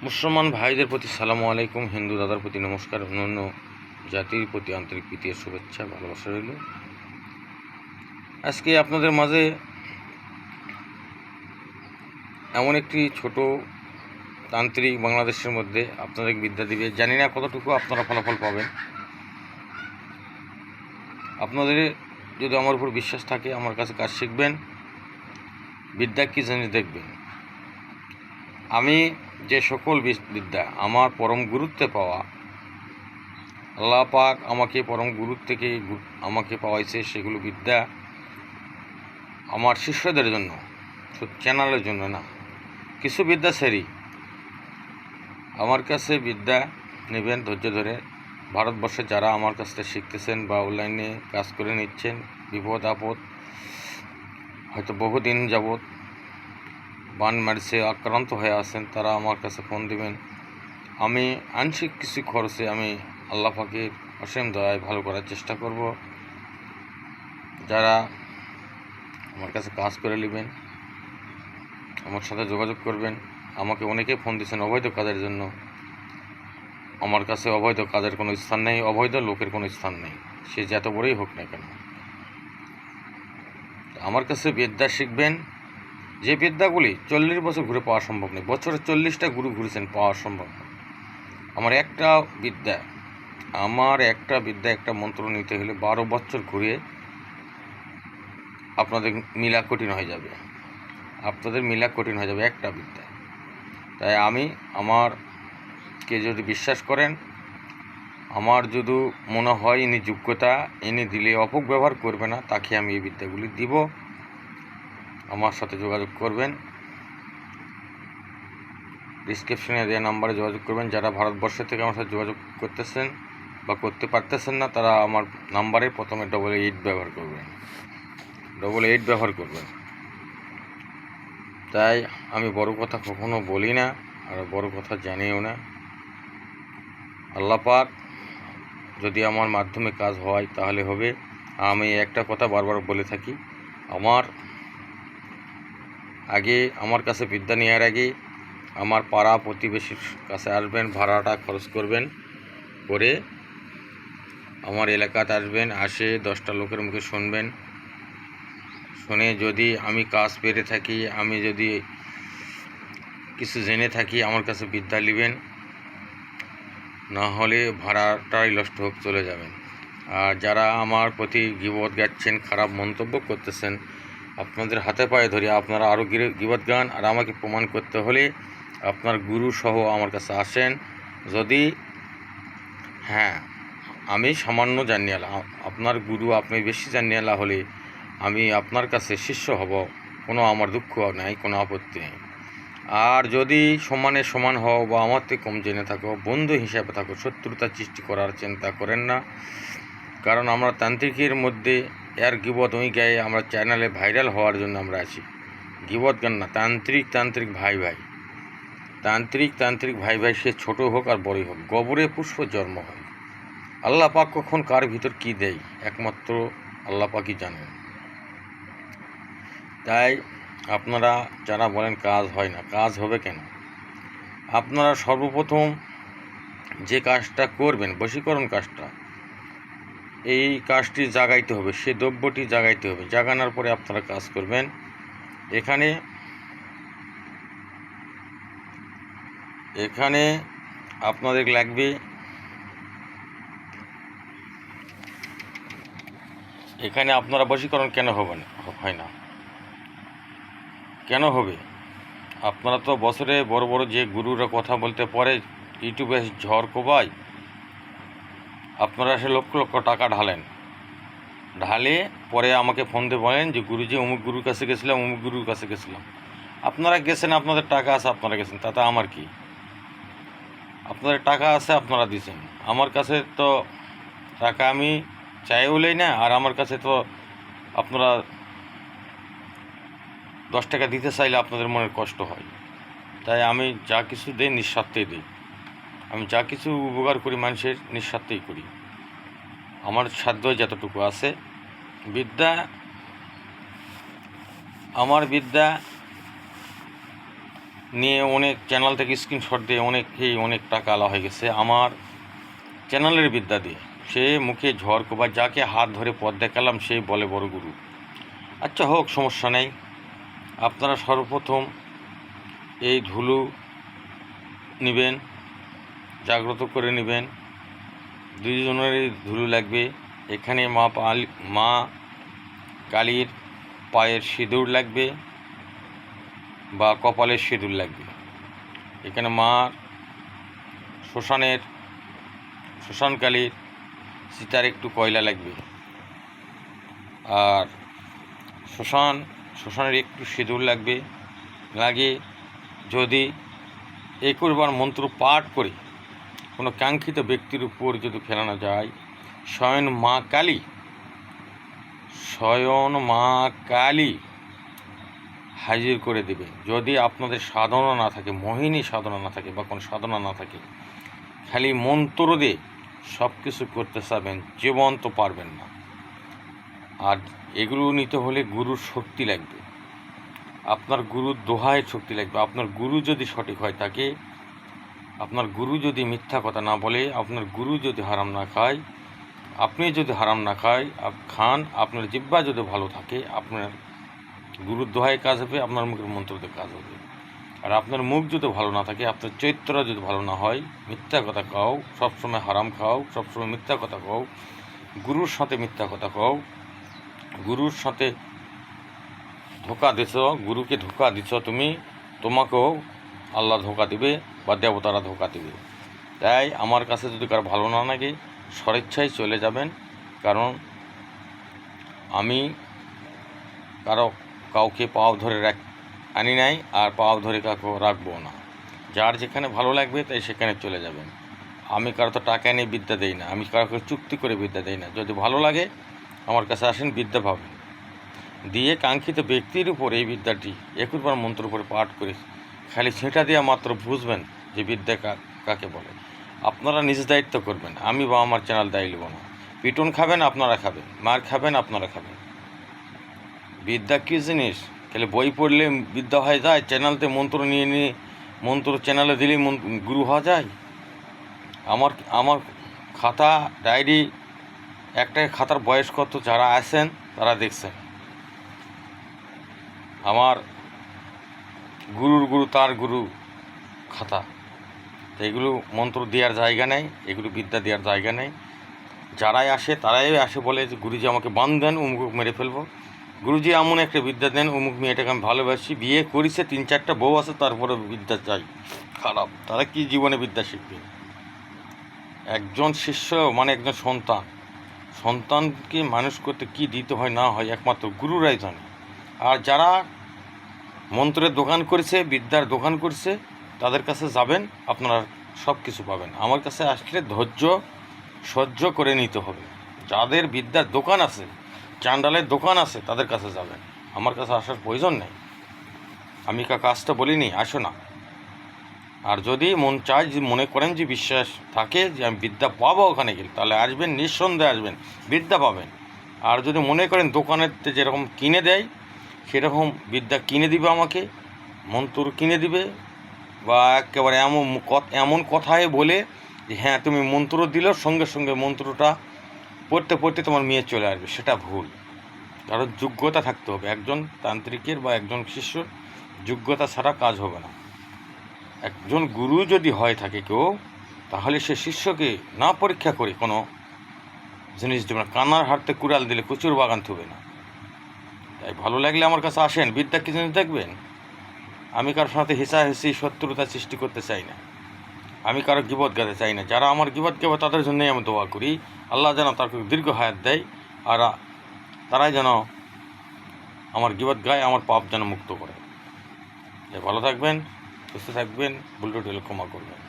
মুসলমান ভাইদের প্রতি সালামু আলাইকুম, হিন্দু দাদার প্রতি নমস্কার, অন্যান্য জাতির প্রতি আন্তরিক প্রীতি শুভেচ্ছা ভালোবাসা রইল। আজকে আপনাদের মাঝে এমন একটি ছোট তান্ত্রিক বাংলাদেশের মধ্যে আপনাদের বিদ্যা দিবে, জানি না কতটুকু আপনারা ফলাফল পাবেন। আপনাদের যদি আমার উপর বিশ্বাস থাকে আমার কাছে কাজ শিখবেন, বিদ্যা কী জানি দেখবেন। আমি যে সকল বিদ্যা আমার পরম গুরুত্বে পাওয়া, আল্লাহ পাক আমাকে পরম গুরুত্ব থেকে আমাকে পাওয়াইছে, সেগুলো বিদ্যা আমার শিষ্যদের জন্য, চ্যানেলের জন্য না। কিছু বিদ্যা সেরি আমার কাছে বিদ্যা নেবেন ধৈর্য ধরে। ভারতবর্ষে যারা আমার কাছ থেকে শিখতেছেন বা অনলাইনে কাজ করে নিচ্ছেন, বিপদ আপদ হয়তো বহুদিন যাবৎ বান মারছে আক্রান্ত হয়ে আছেন, তারা আমার কাছে ফোন দিবেন। আমি আংশিক কিছু খরচে আমি আল্লাহ পাকের অসীম দয়ায় ভালো করার চেষ্টা করব। যারা আমার কাছে কাজ করে নেবেন আমার সাথে যোগাযোগ করবেন। আমাকে অনেকে ফোন দিচ্ছেন অবৈধ কাজের জন্য। আমার কাছে অবৈধ কাজের কোনো স্থান নেই, অবৈধ লোকের কোনো স্থান নেই, সে যত বড়ই হোক না কেন। আমার কাছে বিদ্যা শিখবেন, যে বিদ্যাগুলি 40 বছর ঘুরে পাওয়া সম্ভব নেই। বছরে 40টা গুরু ঘুরেছেন, পাওয়া সম্ভব না। আমার একটা বিদ্যা একটা মন্ত্র নিতে হলে 12 বছর ঘুরে আপনাদের মিলা কঠিন হয়ে যাবে, একটা বিদ্যা। তাই আমারকে যদি বিশ্বাস করেন, আমার যদি মনে হয় ইনি যোগ্যতা, ইনি দিলে অপব্যবহার করবে না, তাকে আমি এই বিদ্যাগুলি দিব। আমার সাথে যোগাযোগ করবেন, ডিসক্রিপশনে দেওয়া নাম্বারে যোগাযোগ করবেন। যারা ভারতবর্ষ থেকে আমার সাথে যোগাযোগ করতেছেন বা করতে পারতেছেন না, তারা আমার নাম্বারে প্রথমে 88 ব্যবহার করবেন। তাই আমি বড় কথা কখনো বলি না, আর বড় কথা জানিও না। আল্লাহ পাক যদি আমার মাধ্যমে কাজ হয় তাহলে হবে। আমি একটা কথা বারবার বলে থাকি, আমার কাছে বিদ্যা নেওয়ার আগে আমার পাড়া প্রতিবেশীর কাছে আসবেন, ভাড়াটা খরচ করবেন, করে আমার এলাকাতে আসবেন, 10টা লোকের মুখে শুনবেন। শুনে যদি আমি কাজ পেরে থাকি, আমি যদি কিছু জেনে থাকি, আমার কাছে বিদ্যা নেবেন, না হলে ভাড়াটাই লস্ট হোক চলে যাবেন। আর যারা আমার প্রতি গীবত গাচ্ছেন, খারাপ মন্তব্য করতেছেন, আপনাদের হাতে পায়ে ধরে আপনারা আরও গীবত গান। আর আমাকে প্রমাণ করতে হলে আপনার গুরু সহ আমার কাছে আসেন। যদি আমি সামান্য জানিয়ালা, আপনার গুরু আপনি বেশি জানিয়ালা হলে আমি আপনার কাছে শিষ্য হব, কোনো আমার দুঃখ নাই, কোনো আপত্তি নেই। আর যদি সমান হও বা আমার থেকে কম জেনে থাকো, বন্ধু হিসাবে থাকো, শত্রুতা সৃষ্টি করার চিন্তা করেন না। কারণ আমরা তান্ত্রিকের মধ্যে এর গীবত ওই গায়ে আমরা চ্যানেলে ভাইরাল হওয়ার জন্য আমরা আছি। গীবত গান না, তান্ত্রিক ভাই ভাই, সে ছোট হোক আর বড়ই হোক, গোবরে পুষ্প জন্ম হয়। আল্লাহ পাক কখন কার ভিতর কি দেয় একমাত্র আল্লাহ পাকই জানেন। তাই আপনারা যারা বলেন কাজ হয় না, কাজ হবে কেন? আপনারা সর্বপ্রথম যে কাজটা করবেন, বশীকরণ কাজটা, এই কাজটি জাগাইতে হবে, সে দ্রব্যটি জাগাইতে হবে। জাগানোর পরে আপনারা কাজ করবেন। এখানে আপনাদের লাগবে, এখানে আপনারা বশীকরণ কেন হয় না, কেন হবে? আপনারা তো বছরে বড় বড় যে গুরুরা কথা বলতে পারে, ইউটিউবে ঝড় কোবায়, আপনারা সে লক্ষ লক্ষ টাকা ঢালে পরে আমাকে ফোন দিয়ে বলেন যে গুরুজি অমুক গুরুর কাছে গেছিলাম। আপনারা গেছেন, আপনাদের টাকা আছে, আপনারা গেছেন, তাতে আমার কি? আপনাদের টাকা আছে, আপনারা দিয়েছেন। আমার কাছে তো টাকা আমি চাইও লই না, আর আমার কাছে তো আপনারা 10 টাকা দিতে চাইলে আপনাদের মনের কষ্ট হয়। তাই আমি যা কিছু দিই নিঃস্বার্থেই দিই। আমি যা কিছু উপকার করি মানুষের নিঃস্বার্থেই করি। আমার সাধ্য যতটুকু আছে। আমার বিদ্যা নিয়ে অনেক চ্যানেল থেকে স্ক্রিনশট দিয়ে অনেকেই অনেক টাকা আলা হয়ে গেছে আমার চ্যানেলের বিদ্যা দিয়ে। সে মুখে ঝড় কোবা, যাকে হাত ধরে পথ দেখালাম সেই বলে বড় গুরু। আচ্ছা হোক, সমস্যা নেই। আপনারা সর্বপ্রথম এই ধুলো নেবেন, জাগ্রত করে নেবেন। দুইজনেরই ধুলো লাগবে। এখানে মা কালীর পায়ের সিঁদুর লাগবে বা কপালের সিঁদুর লাগবে। এখানে মা শ্মশানকালীর সীতার একটু কয়লা লাগবে, আর শ্মশানের একটু সিঁদুর লাগবে। লাগে যদি 21 বার মন্ত্র পাঠ করে কোনো কাঙ্ক্ষিত ব্যক্তির উপর যদি ফেলানো যায়, স্বয়ং মা কালী হাজির করে দেবে। যদি আপনাদের সাধনা না থাকে, মোহিনী সাধনা না থাকে বা কোনো সাধনা না থাকে, খালি মন্ত্র দিয়ে সব কিছু করতে চাবেন, জীবন তো পারবেন না। আর এগুলো নিতে হলে গুরুর শক্তি লাগবে, আপনার গুরুর দোহায়ের শক্তি লাগবে। আপনার গুরু যদি সঠিক হয় থাকে, আপনার গুরু যদি মিথ্যা কথা না বলে, আপনার গুরু যদি হারাম না খায়, আপনি যদি হারাম না খান, আপনার জিহ্বা যদি ভালো থাকে, আপনার গুরুর দোহায় কাজ হবে, আপনার মুখের মন্ত্রতে কাজ হবে। আর আপনার মুখ যদি ভালো না থাকে, আপনার চরিত্র যদি ভালো না হয়, মিথ্যা কথা খাও, সবসময় হারাম খাও, সবসময় মিথ্যা কথা খাও, গুরুর সাথে মিথ্যা কথা খাও, গুরুর সাথে ধোকা দিছ, গুরুকে ধোকা দিছ তুমি, তোমাকেও আল্লাহ ধোকা দিবে বা দেবতারা ধোকা দিবে। তাই আমার কাছে যদি কারো ভালো না লাগে, স্বেচ্ছায় চলে যাবেন। কারণ আমি কাউকে পাও ধরে আনি নাই, আর পাও ধরে কাউকে রাখবো না। যার যেখানে ভালো লাগবে তাই সেখানে চলে যাবেন। আমি কারো তো টাকা নিয়ে বিদ্যা দেই না, আমি কাউকে চুক্তি করে বিদ্যা দেই না। যদি ভালো লাগে আমার কাছে আসেন, বিদ্যা পাবেন। দিয়ে কাঙ্ক্ষিত ব্যক্তির উপর এই বিদ্যাটি 21 বার মন্ত্র উপরে পাঠ করে খালি ছেঁটা দেওয়া মাত্র বুঝবেন যে বিদ্যা কাকে বলে। আপনারা নিজ দায়িত্ব করবেন, আমি বা আমার চ্যানেল দায়ী নেব না। পিটন খাবেন আপনারা খাবেন, মার খাবেন আপনারা খাবেন। বিদ্যা কী জিনিস? তাহলে বই পড়লে বিদ্যা হয়ে যায়? চ্যানেলতে মন্ত্র নিয়ে মন্ত্র চ্যানেলে দিলেই গুরু হওয়া যায়? আমার খাতা ডায়েরি, একটাই খাতার বয়স কত, যারা আছেন তারা দেখছেন। আমার গুরুর গুরু তার গুরু খাতা। তো এগুলো মন্ত্র দেওয়ার জায়গা নেই, এগুলো বিদ্যা দেওয়ার জায়গা নেই। যারাই আসে তারাই আসে বলে যে গুরুজি আমাকে বান দেন, অমুক মেরে ফেলবো। গুরুজি এমন একটা বিদ্যা দেন, অমুক মেয়েটাকে আমি ভালোবাসি, বিয়ে করেছে, 3-4টা বউ আছে, তারপরে বিদ্যা চাই। খারাপ, তারা কি জীবনে বিদ্যা শিখবে? একজন শিষ্য মানে একজন সন্তানকে মানুষ করতে কি দিতে হয় না হয় একমাত্র গুরুরাই জানে। আর যারা মন্ত্রের দোকান করেছে, বিদ্যার দোকান করছে, তাদের কাছে যাবেন, আপনারা সব কিছু পাবেন। আমার কাছে আসলে ধৈর্য সহ্য করে নিতে হবে। যাদের বিদ্যার দোকান আছে, চান্ডালের দোকান আছে, তাদের কাছে যাবেন, আমার কাছে আসার প্রয়োজন নেই। আমি কাজটা বলিনি আসো না। আর যদি মনে করেন যে বিশ্বাস থাকে যে আমি বিদ্যা পাবো ওখানে গেলে, তাহলে আসবেন, নিঃসন্দেহে আসবেন, বিদ্যা পাবেন। আর যদি মনে করেন দোকানেতে যেরকম কিনে দেয় সেরকম বিদ্যা কিনে দিবে, আমাকে মন্ত্র কিনে দিবে, বা একেবারে এমন কথায় বলে যে হ্যাঁ তুমি মন্ত্র দিল, সঙ্গে সঙ্গে মন্ত্রটা পড়তে পড়তে তোমার মেয়ে চলে আসবে, সেটা ভুল। কারণ যোগ্যতা থাকতে হবে। একজন তান্ত্রিকের বা একজন শিষ্যর যোগ্যতা ছাড়া কাজ হবে না। একজন গুরু যদি হয় থাকে কেউ, তাহলে সে শিষ্যকে না পরীক্ষা করে কোনো জিনিস দেবে না। কানার হাঁটতে কুড়াল দিলে কচুর বাগান থুবে না। তাই ভালো লাগলে আমার কাছে আসেন, বিদ্যা কি জিনিস দেখবেন। আমি কারোর সাথে হিসাহিসি শত্রুতা সৃষ্টি করতে চাই না, আমি কারো গীবত গাতে চাই না। যারা আমার গীবত গাবে তাদের জন্যই আমি দোয়া করি, আল্লাহ যেন তার দীর্ঘ হায়াত দেয়, আর তারাই যেন আমার গীবত গায়, আমার পাপ যেন মুক্ত করে। ভালো থাকবেন, সুস্থ থাকবেন, ভুল টুটি হলে ক্ষমা করবেন।